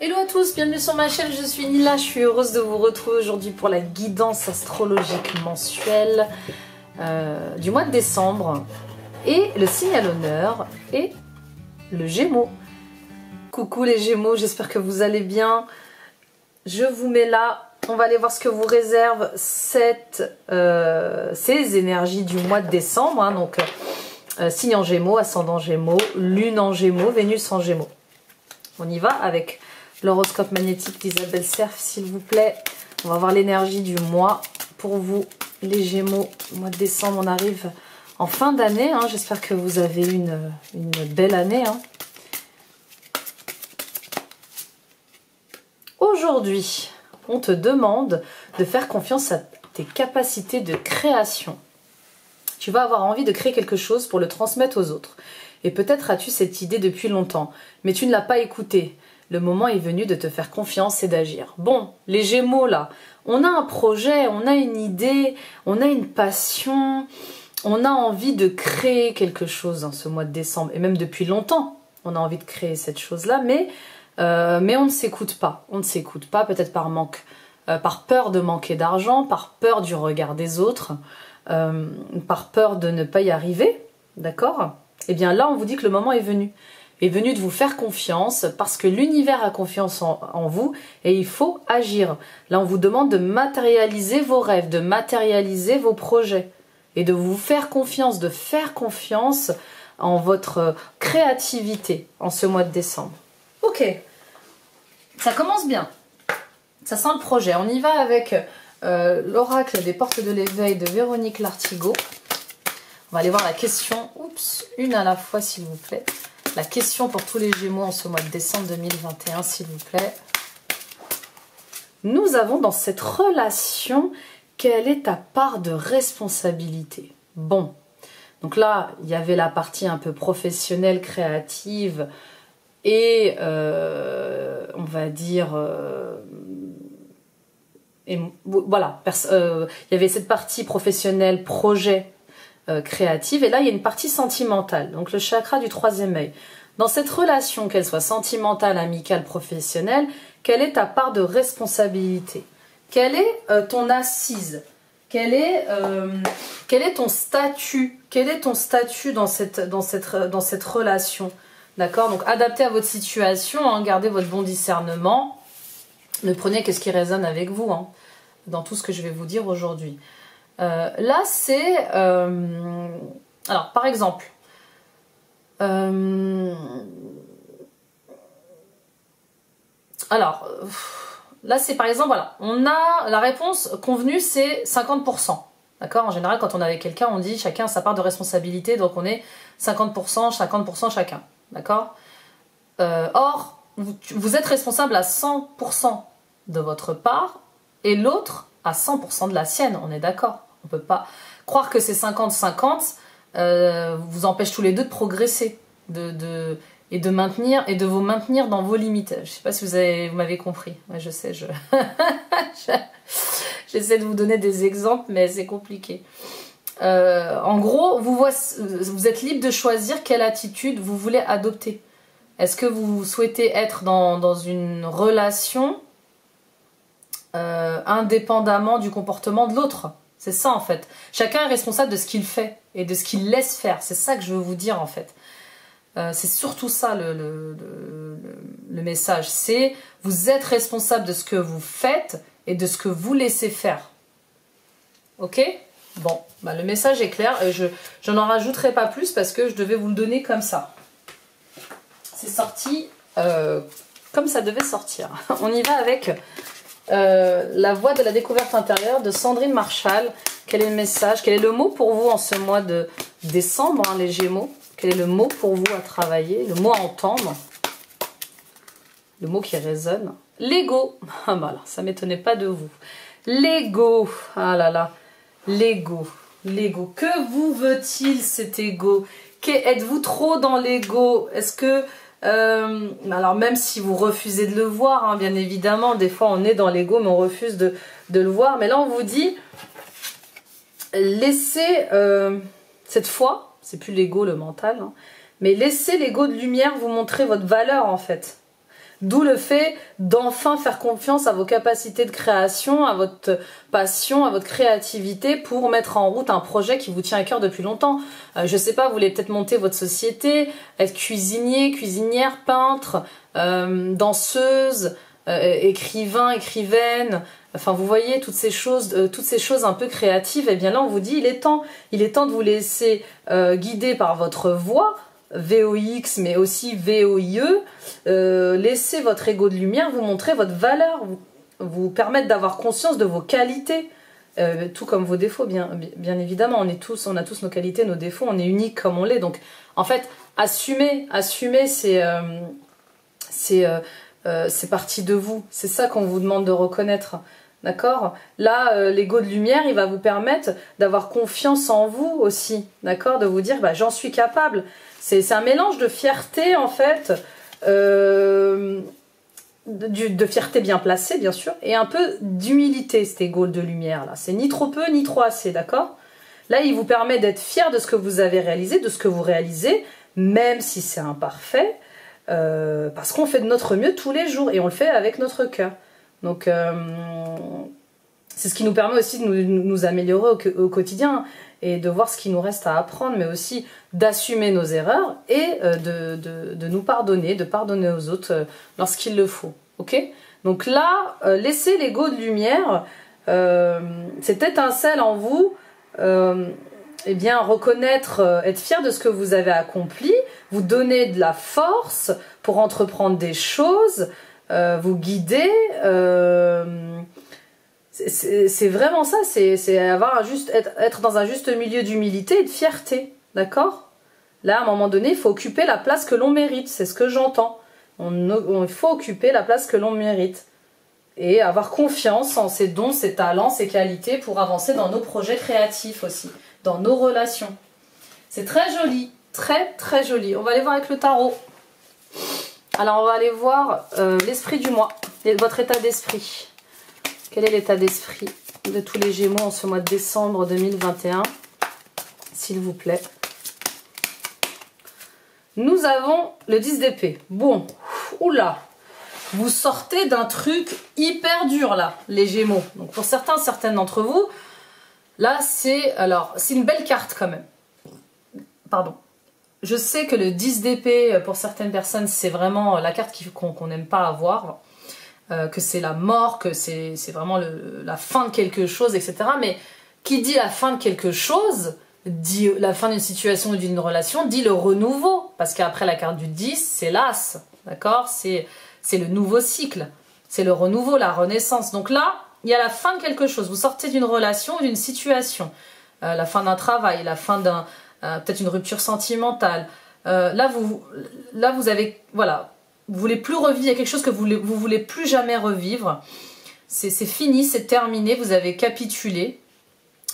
Hello à tous, bienvenue sur ma chaîne, je suis Nila, je suis heureuse de vous retrouver aujourd'hui pour la guidance astrologique mensuelle du mois de décembre. Et le signe à l'honneur est le Gémeaux. Coucou les Gémeaux, j'espère que vous allez bien. Je vous mets là, on va aller voir ce que vous réserve ces énergies du mois de décembre. Hein, donc signe en Gémeaux, ascendant Gémeaux, lune en Gémeaux, Vénus en Gémeaux. On y va avec l'horoscope magnétique d'Isabelle Serf, s'il vous plaît. On va voir l'énergie du mois pour vous, les Gémeaux. Au mois de décembre, on arrive en fin d'année. Hein. J'espère que vous avez une belle année. Hein. Aujourd'hui, on te demande de faire confiance à tes capacités de création. Tu vas avoir envie de créer quelque chose pour le transmettre aux autres. Et peut-être as-tu cette idée depuis longtemps, mais tu ne l'as pas écoutée. Le moment est venu de te faire confiance et d'agir. Bon, les Gémeaux là, on a un projet, on a une idée, on a une passion, on a envie de créer quelque chose dans ce mois de décembre. Et même depuis longtemps, on a envie de créer cette chose-là, mais on ne s'écoute pas. On ne s'écoute pas, peut-être par manque, par peur de manquer d'argent, par peur du regard des autres, par peur de ne pas y arriver, d'accord ? Eh bien là, on vous dit que le moment est venu de vous faire confiance parce que l'univers a confiance en vous et il faut agir. Là, on vous demande de matérialiser vos rêves, de matérialiser vos projets et de vous faire confiance, de faire confiance en votre créativité en ce mois de décembre. Ok, ça commence bien. Ça sent le projet. On y va avec l'oracle des portes de l'éveil de Véronique Lartigot. On va aller voir la question, oups, une à la fois s'il vous plaît. La question pour tous les Gémeaux en ce mois de décembre 2021, s'il vous plaît. Nous avons dans cette relation, quelle est ta part de responsabilité? Bon, donc là, il y avait la partie un peu professionnelle, créative et on va dire... voilà, il y avait cette partie professionnelle, projet, créative, et là il y a une partie sentimentale, donc le chakra du troisième œil. Dans cette relation, qu'elle soit sentimentale, amicale, professionnelle, quelle est ta part de responsabilité? Quelle est ton assise? Quel est ton statut? Quel est ton statut dans cette relation? D'accord? Donc adaptez à votre situation, hein, gardez votre bon discernement, ne prenez que ce qui résonne avec vous, hein, dans tout ce que je vais vous dire aujourd'hui. Là, c'est... alors, par exemple, là, c'est par exemple, voilà, on a la réponse convenue, c'est 50%. D'accord? En général, quand on est avec quelqu'un, on dit chacun a sa part de responsabilité, donc on est 50%, 50% chacun. D'accord? Or, vous êtes responsable à 100% de votre part, et l'autre à 100% de la sienne, on est d'accord. On ne peut pas croire que c'est 50-50 vous empêche tous les deux de progresser et de vous maintenir dans vos limites. Je ne sais pas si vous m'avez compris. Ouais, je sais, j'essaie de vous donner des exemples, mais c'est compliqué. En gros, vous êtes libre de choisir quelle attitude vous voulez adopter. Est-ce que vous souhaitez être dans une relation indépendamment du comportement de l'autre? C'est ça en fait. Chacun est responsable de ce qu'il fait et de ce qu'il laisse faire. C'est ça que je veux vous dire en fait. C'est surtout ça le message. C'est vous êtes responsable de ce que vous faites et de ce que vous laissez faire. Ok? Bon, bah, le message est clair et je n'en rajouterai pas plus parce que je devais vous le donner comme ça. C'est sorti comme ça devait sortir. On y va avec... la voix de la découverte intérieure de Sandrine Marshall. Quel est le message? Quel est le mot pour vous en ce mois de décembre, hein, les Gémeaux? Quel est le mot pour vous à travailler? Le mot à entendre? Le mot qui résonne? L'ego. Ah bah là, ça m'étonnait pas de vous. L'ego. Ah là là. L'ego. L'ego. Que vous veut-il cet ego? Êtes-vous trop dans l'ego? Est-ce que... alors même si vous refusez de le voir, hein, bien évidemment, des fois on est dans l'ego mais on refuse de le voir, mais là on vous dit laissez cette fois, c'est plus l'ego, le mental, hein, mais laissez l'ego de lumière vous montrer votre valeur en fait. D'où le fait d'enfin faire confiance à vos capacités de création, à votre passion, à votre créativité pour mettre en route un projet qui vous tient à cœur depuis longtemps. Je sais pas, vous voulez peut-être monter votre société, être cuisinier, cuisinière, peintre, danseuse, écrivain, écrivaine. Enfin, vous voyez toutes ces choses un peu créatives. Et bien là, on vous dit, il est temps de vous laisser guider par votre voix. VOX mais aussi VOIE, laissez votre ego de lumière vous montrer votre valeur, vous permettre d'avoir conscience de vos qualités, tout comme vos défauts, bien évidemment, on a tous nos qualités, nos défauts, on est unique comme on l'est, donc en fait, assumer c'est partie de vous, c'est ça qu'on vous demande de reconnaître. D'accord? Là, l'ego de lumière, il va vous permettre d'avoir confiance en vous aussi. D'accord? De vous dire, bah, j'en suis capable. C'est un mélange de fierté, en fait, de fierté bien placée, bien sûr, et un peu d'humilité, cet ego de lumière, là. C'est ni trop peu, ni trop assez, d'accord? Là, il vous permet d'être fier de ce que vous avez réalisé, de ce que vous réalisez, même si c'est imparfait, parce qu'on fait de notre mieux tous les jours, et on le fait avec notre cœur. Donc, c'est ce qui nous permet aussi de nous améliorer au quotidien et de voir ce qui nous reste à apprendre, mais aussi d'assumer nos erreurs et de nous pardonner, de pardonner aux autres lorsqu'il le faut. Ok? Donc là, laissez l'ego de lumière, cette étincelle en vous, eh bien, reconnaître, être fier de ce que vous avez accompli, vous donner de la force pour entreprendre des choses, vous guider, c'est vraiment ça, c'est avoir être dans un juste milieu d'humilité et de fierté, d'accord? Là, à un moment donné, il faut occuper la place que l'on mérite, c'est ce que j'entends. Il faut occuper la place que l'on mérite et avoir confiance en ses dons, ses talents, ses qualités pour avancer dans nos projets créatifs aussi, dans nos relations. C'est très joli, très très joli. On va aller voir avec le tarot. Alors, on va aller voir l'esprit du mois, votre état d'esprit. Quel est l'état d'esprit de tous les Gémeaux en ce mois de décembre 2021, s'il vous plaît? Nous avons le 10 d'épée. Bon, oula, vous sortez d'un truc hyper dur là, les Gémeaux. Donc pour certaines d'entre vous, là c'est une belle carte quand même. Pardon. Je sais que le 10 d'épée, pour certaines personnes, c'est vraiment la carte qu'on n'aime pas avoir. Que c'est la mort, que c'est vraiment la fin de quelque chose, etc. Mais qui dit la fin de quelque chose, dit la fin d'une situation ou d'une relation, dit le renouveau. Parce qu'après la carte du 10, c'est l'As, d'accord? C'est le nouveau cycle, c'est le renouveau, la renaissance. Donc là, il y a la fin de quelque chose. Vous sortez d'une relation ou d'une situation, la fin d'un travail, la fin d'un peut-être une rupture sentimentale. Là, vous avez, voilà, vous voulez plus revivre, il y a quelque chose que vous voulez plus jamais revivre. C'est fini, c'est terminé, vous avez capitulé.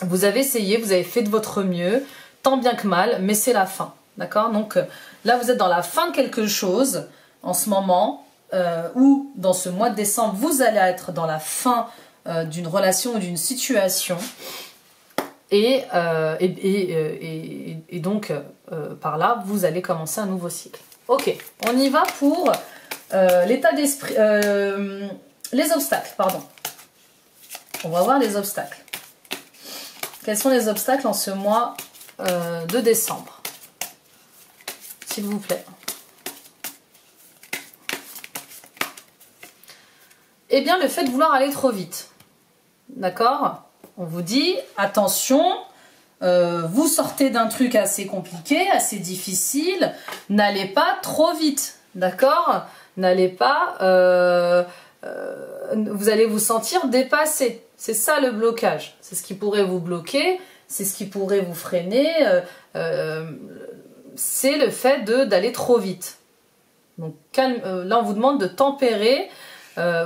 Vous avez essayé, vous avez fait de votre mieux, tant bien que mal, mais c'est la fin. D'accord? Donc là, vous êtes dans la fin de quelque chose en ce moment, ou dans ce mois de décembre, vous allez être dans la fin d'une relation ou d'une situation. Et donc, par là, vous allez commencer un nouveau cycle. Ok, on y va pour l'état d'esprit, les obstacles, pardon. On va voir les obstacles. Quels sont les obstacles en ce mois de décembre? S'il vous plaît. Eh bien, le fait de vouloir aller trop vite. D'accord? On vous dit, attention, vous sortez d'un truc assez compliqué, assez difficile, n'allez pas trop vite, d'accord? N'allez pas... vous allez vous sentir dépassé. C'est ça le blocage. C'est ce qui pourrait vous bloquer, c'est ce qui pourrait vous freiner. C'est le fait d'aller trop vite. Donc là, on vous demande de tempérer.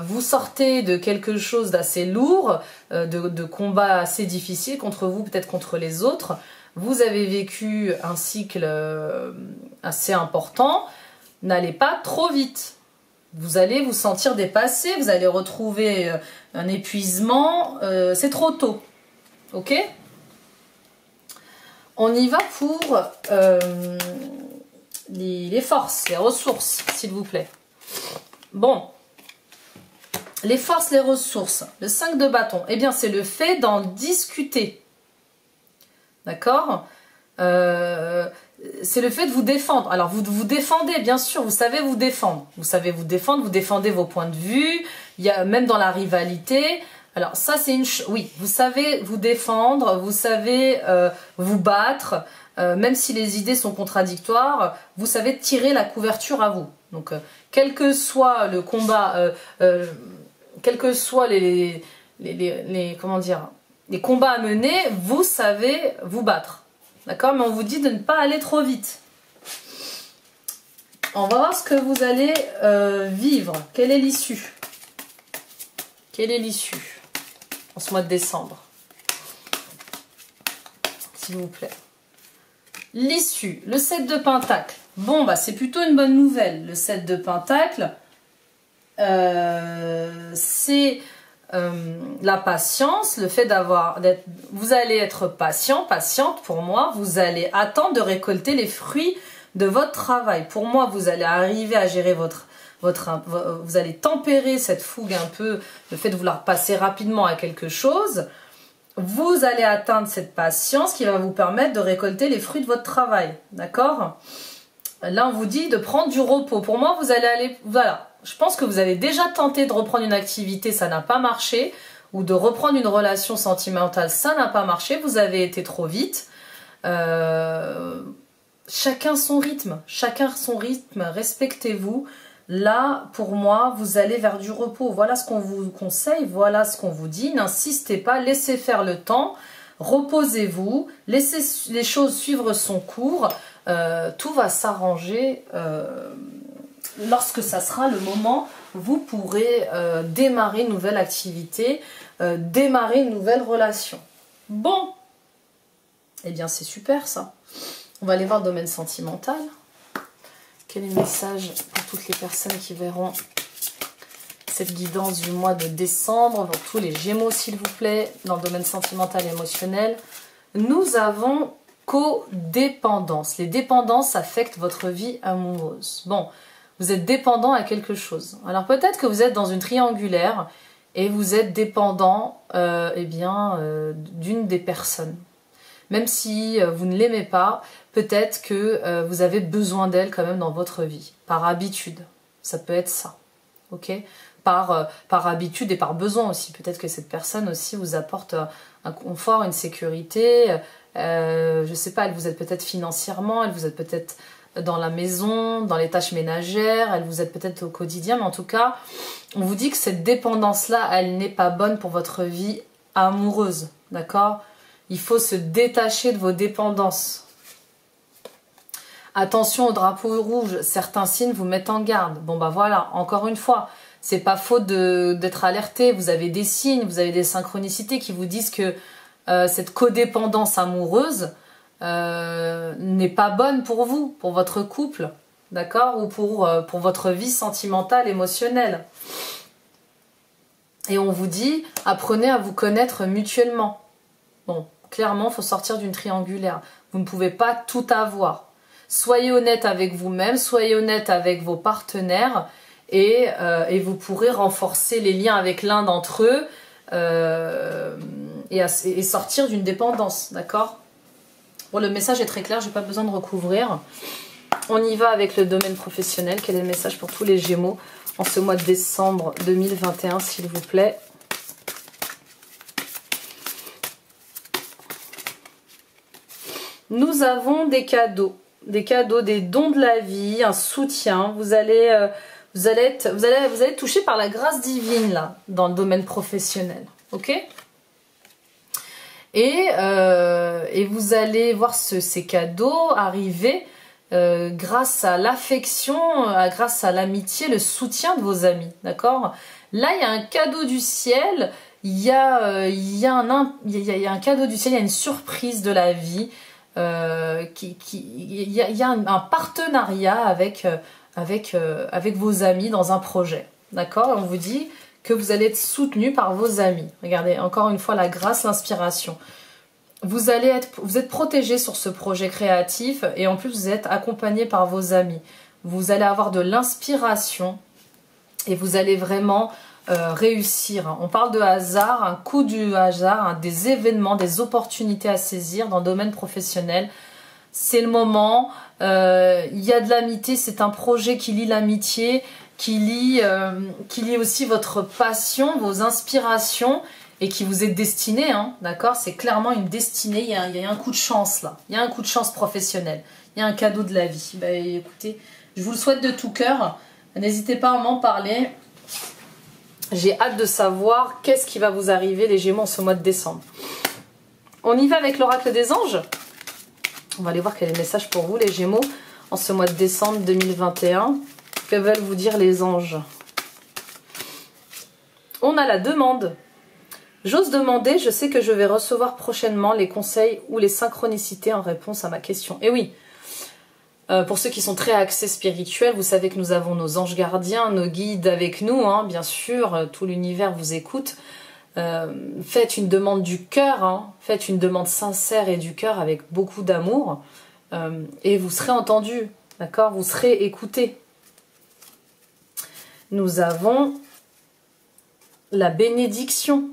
Vous sortez de quelque chose d'assez lourd, de combats assez difficiles contre vous, peut-être contre les autres. Vous avez vécu un cycle assez important. N'allez pas trop vite. Vous allez vous sentir dépassé, vous allez retrouver un épuisement. C'est trop tôt. Ok? On y va pour les forces, les ressources, s'il vous plaît. Bon, les forces, les ressources, le 5 de bâton, eh bien c'est le fait d'en discuter. D'accord, c'est le fait de vous défendre. Alors vous vous défendez, bien sûr, vous savez vous défendre. Vous savez vous défendre, vous défendez vos points de vue, il y a même dans la rivalité. Alors ça c'est une chose, oui, vous savez vous défendre, vous savez vous battre, même si les idées sont contradictoires, vous savez tirer la couverture à vous. Donc quel que soit le combat, quels que soient comment dire, les combats à mener, vous savez vous battre. D'accord? Mais on vous dit de ne pas aller trop vite. On va voir ce que vous allez vivre. Quelle est l'issue? Quelle est l'issue en ce mois de décembre? S'il vous plaît. L'issue, le 7 de Pentacle. Bon, bah c'est plutôt une bonne nouvelle. Le 7 de Pentacle, c'est la patience, le fait vous allez être patient, patiente pour moi, vous allez attendre de récolter les fruits de votre travail. Pour moi, vous allez arriver à gérer vous allez tempérer cette fougue un peu, le fait de vouloir passer rapidement à quelque chose. Vous allez atteindre cette patience qui va vous permettre de récolter les fruits de votre travail. D'accord? Là, on vous dit de prendre du repos. Pour moi, vous allez aller... Voilà. Je pense que vous avez déjà tenté de reprendre une activité, ça n'a pas marché. Ou de reprendre une relation sentimentale, ça n'a pas marché. Vous avez été trop vite. Chacun son rythme. Chacun son rythme. Respectez-vous. Là, pour moi, vous allez vers du repos. Voilà ce qu'on vous conseille, voilà ce qu'on vous dit. N'insistez pas, laissez faire le temps, reposez-vous, laissez les choses suivre son cours. Tout va s'arranger lorsque ça sera le moment. Vous pourrez démarrer une nouvelle activité, démarrer une nouvelle relation. Bon, eh bien c'est super ça. On va aller voir le domaine sentimental. Quel est le message pour toutes les personnes qui verront cette guidance du mois de décembre, pour tous les Gémeaux s'il vous plaît, dans le domaine sentimental et émotionnel? Nous avons codépendance. Les dépendances affectent votre vie amoureuse. Bon, vous êtes dépendant à quelque chose. Alors peut-être que vous êtes dans une triangulaire et vous êtes dépendant d'une des personnes. Même si vous ne l'aimez pas, peut-être que vous avez besoin d'elle quand même dans votre vie, par habitude. Ça peut être ça, ok? Par habitude et par besoin aussi. Peut-être que cette personne aussi vous apporte un confort, une sécurité. Je ne sais pas, elle vous aide peut-être financièrement, elle vous aide peut-être dans la maison, dans les tâches ménagères, elle vous aide peut-être au quotidien. Mais en tout cas, on vous dit que cette dépendance-là, elle n'est pas bonne pour votre vie amoureuse, d'accord? Il faut se détacher de vos dépendances. Attention au drapeau rouge, certains signes vous mettent en garde. Bon bah voilà, encore une fois, c'est pas faute d'être alerté. Vous avez des signes, vous avez des synchronicités qui vous disent que cette codépendance amoureuse n'est pas bonne pour vous, pour votre couple, d'accord? Ou pour votre vie sentimentale, émotionnelle. Et on vous dit, apprenez à vous connaître mutuellement. Bon, clairement, il faut sortir d'une triangulaire. Vous ne pouvez pas tout avoir. Soyez honnête avec vous-même, soyez honnête avec vos partenaires et vous pourrez renforcer les liens avec l'un d'entre eux et sortir d'une dépendance, d'accord? Bon, le message est très clair, je n'ai pas besoin de recouvrir. On y va avec le domaine professionnel. Quel est le message pour tous les Gémeaux en ce mois de décembre 2021, s'il vous plaît? Nous avons des cadeaux, des dons de la vie, un soutien. Vous allez être touché par la grâce divine là, dans le domaine professionnel, ok? Et vous allez voir ces cadeaux arriver grâce à l'affection, grâce à l'amitié, le soutien de vos amis, d'accord? Là, il y a un cadeau du ciel, il y a un cadeau du ciel, il y a une surprise de la vie. Il y a un partenariat avec vos amis dans un projet, d'accord? On vous dit que vous allez être soutenu par vos amis. Regardez, encore une fois, la grâce, l'inspiration. Vous êtes protégé sur ce projet créatif et en plus vous êtes accompagné par vos amis. Vous allez avoir de l'inspiration et vous allez vraiment réussir. On parle de hasard, un coup du hasard, hein, des événements, des opportunités à saisir dans le domaine professionnel. C'est le moment, il y a de l'amitié, c'est un projet qui lie l'amitié, qui lie aussi votre passion, vos inspirations et qui vous est destiné, hein, d'accord? C'est clairement une destinée, il y a un coup de chance là, il y a un coup de chance professionnel, il y a un cadeau de la vie. Bah, écoutez, je vous le souhaite de tout cœur, n'hésitez pas à m'en parler. J'ai hâte de savoir qu'est-ce qui va vous arriver les Gémeaux en ce mois de décembre. On y va avec l'oracle des anges. On va aller voir quel est le message pour vous les Gémeaux en ce mois de décembre 2021. Que veulent vous dire les anges? On a la demande. J'ose demander, je sais que je vais recevoir prochainement les conseils ou les synchronicités en réponse à ma question. Et oui, pour ceux qui sont très axés spirituels, vous savez que nous avons nos anges gardiens, nos guides avec nous, hein, bien sûr, tout l'univers vous écoute. Faites une demande du cœur, hein, faites une demande sincère et du cœur avec beaucoup d'amour, et vous serez entendu, d'accord? Vous serez écouté. Nous avons la bénédiction.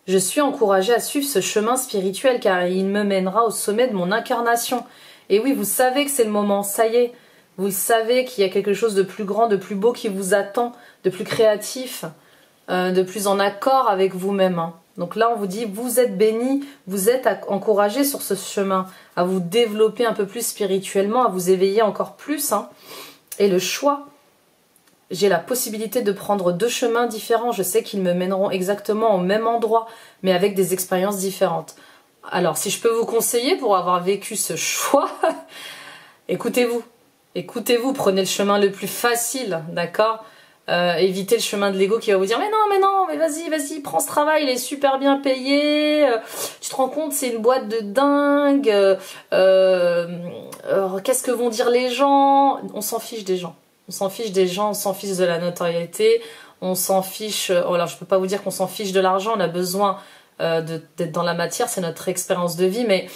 Je suis encouragée à suivre ce chemin spirituel car il me mènera au sommet de mon incarnation. Et oui, vous savez que c'est le moment, ça y est. Vous savez qu'il y a quelque chose de plus grand, de plus beau qui vous attend, de plus créatif, de plus en accord avec vous-même. Hein. Donc là, on vous dit, vous êtes bénis, vous êtes encouragés sur ce chemin, à vous développer un peu plus spirituellement, à vous éveiller encore plus. Hein. Et le choix, j'ai la possibilité de prendre 2 chemins différents. Je sais qu'ils me mèneront exactement au même endroit, mais avec des expériences différentes. Alors, si je peux vous conseiller pour avoir vécu ce choix, écoutez-vous. Écoutez-vous, prenez le chemin le plus facile, d'accord? Évitez le chemin de l'ego qui va vous dire mais non, mais vas-y, prends ce travail, il est super bien payé, tu te rends compte, c'est une boîte de dingue, qu'est-ce que vont dire les gens? On s'en fiche des gens. On s'en fiche des gens, on s'en fiche de la notoriété, on s'en fiche... alors, je peux pas vous dire qu'on s'en fiche de l'argent, on a besoin d'être dans la matière, c'est notre expérience de vie, mais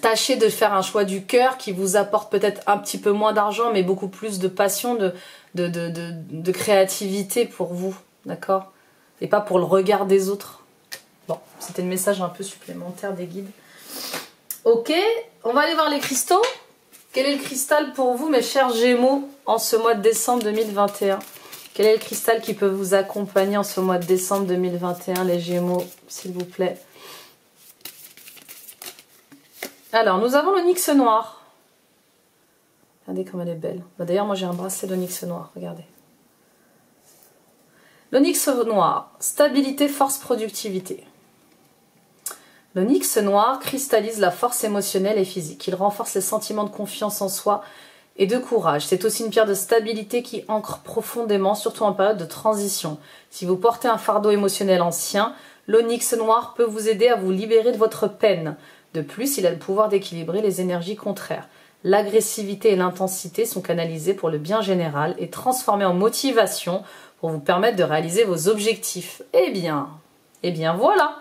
tâchez de faire un choix du cœur qui vous apporte peut-être un petit peu moins d'argent, mais beaucoup plus de passion, de créativité pour vous, d'accord? Et pas pour le regard des autres. Bon, c'était le message un peu supplémentaire des guides. Ok, on va aller voir les cristaux. Quel est le cristal pour vous, mes chers Gémeaux, en ce mois de décembre 2021? Quel est le cristal qui peut vous accompagner en ce mois de décembre 2021, les Gémeaux, s'il vous plaît? Alors, nous avons l'onyx noir. Regardez comme elle est belle. Bah, d'ailleurs, moi j'ai un bracelet d'onyx noir, regardez. L'onyx noir, stabilité, force, productivité. L'onyx noir cristallise la force émotionnelle et physique. Il renforce les sentiments de confiance en soi et de courage. C'est aussi une pierre de stabilité qui ancre profondément, surtout en période de transition. Si vous portez un fardeau émotionnel ancien, l'onyx noir peut vous aider à vous libérer de votre peine. De plus, il a le pouvoir d'équilibrer les énergies contraires. L'agressivité et l'intensité sont canalisées pour le bien général et transformées en motivation pour vous permettre de réaliser vos objectifs. Eh bien voilà.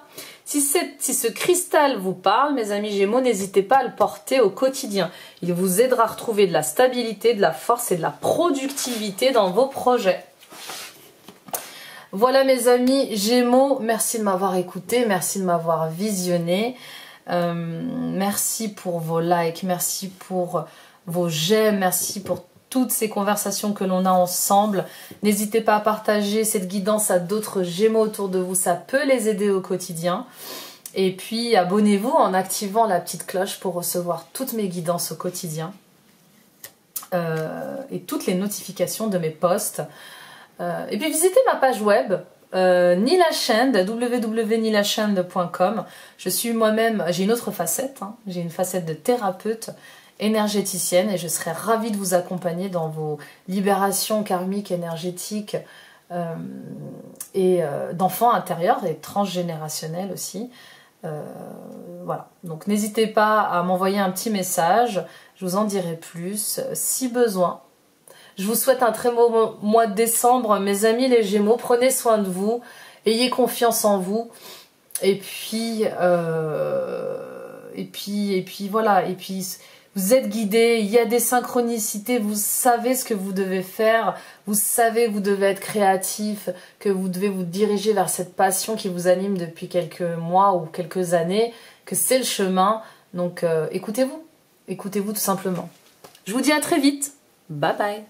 Si ce cristal vous parle, mes amis Gémeaux, n'hésitez pas à le porter au quotidien. Il vous aidera à retrouver de la stabilité, de la force et de la productivité dans vos projets. Voilà mes amis Gémeaux, merci de m'avoir écouté, merci de m'avoir visionné. Merci pour vos likes, merci pour vos j'aime, merci pour toutes ces conversations que l'on a ensemble. N'hésitez pas à partager cette guidance à d'autres Gémeaux autour de vous, ça peut les aider au quotidien. Et puis abonnez-vous en activant la petite cloche pour recevoir toutes mes guidances au quotidien et toutes les notifications de mes posts. Et puis visitez ma page web Nilachand, www.nilachand.com. Je suis moi-même, j'ai une autre facette, hein, j'ai une facette de thérapeute énergéticienne et je serai ravie de vous accompagner dans vos libérations karmiques, énergétiques et d'enfants intérieurs et transgénérationnels aussi. Voilà, donc n'hésitez pas à m'envoyer un petit message, je vous en dirai plus si besoin. Je vous souhaite un très beau mois de décembre, mes amis les Gémeaux, prenez soin de vous, ayez confiance en vous, et puis voilà, et puis vous êtes guidé, il y a des synchronicités, vous savez ce que vous devez faire, vous savez que vous devez être créatif, que vous devez vous diriger vers cette passion qui vous anime depuis quelques mois ou quelques années, que c'est le chemin. Donc écoutez-vous tout simplement. Je vous dis à très vite, bye bye.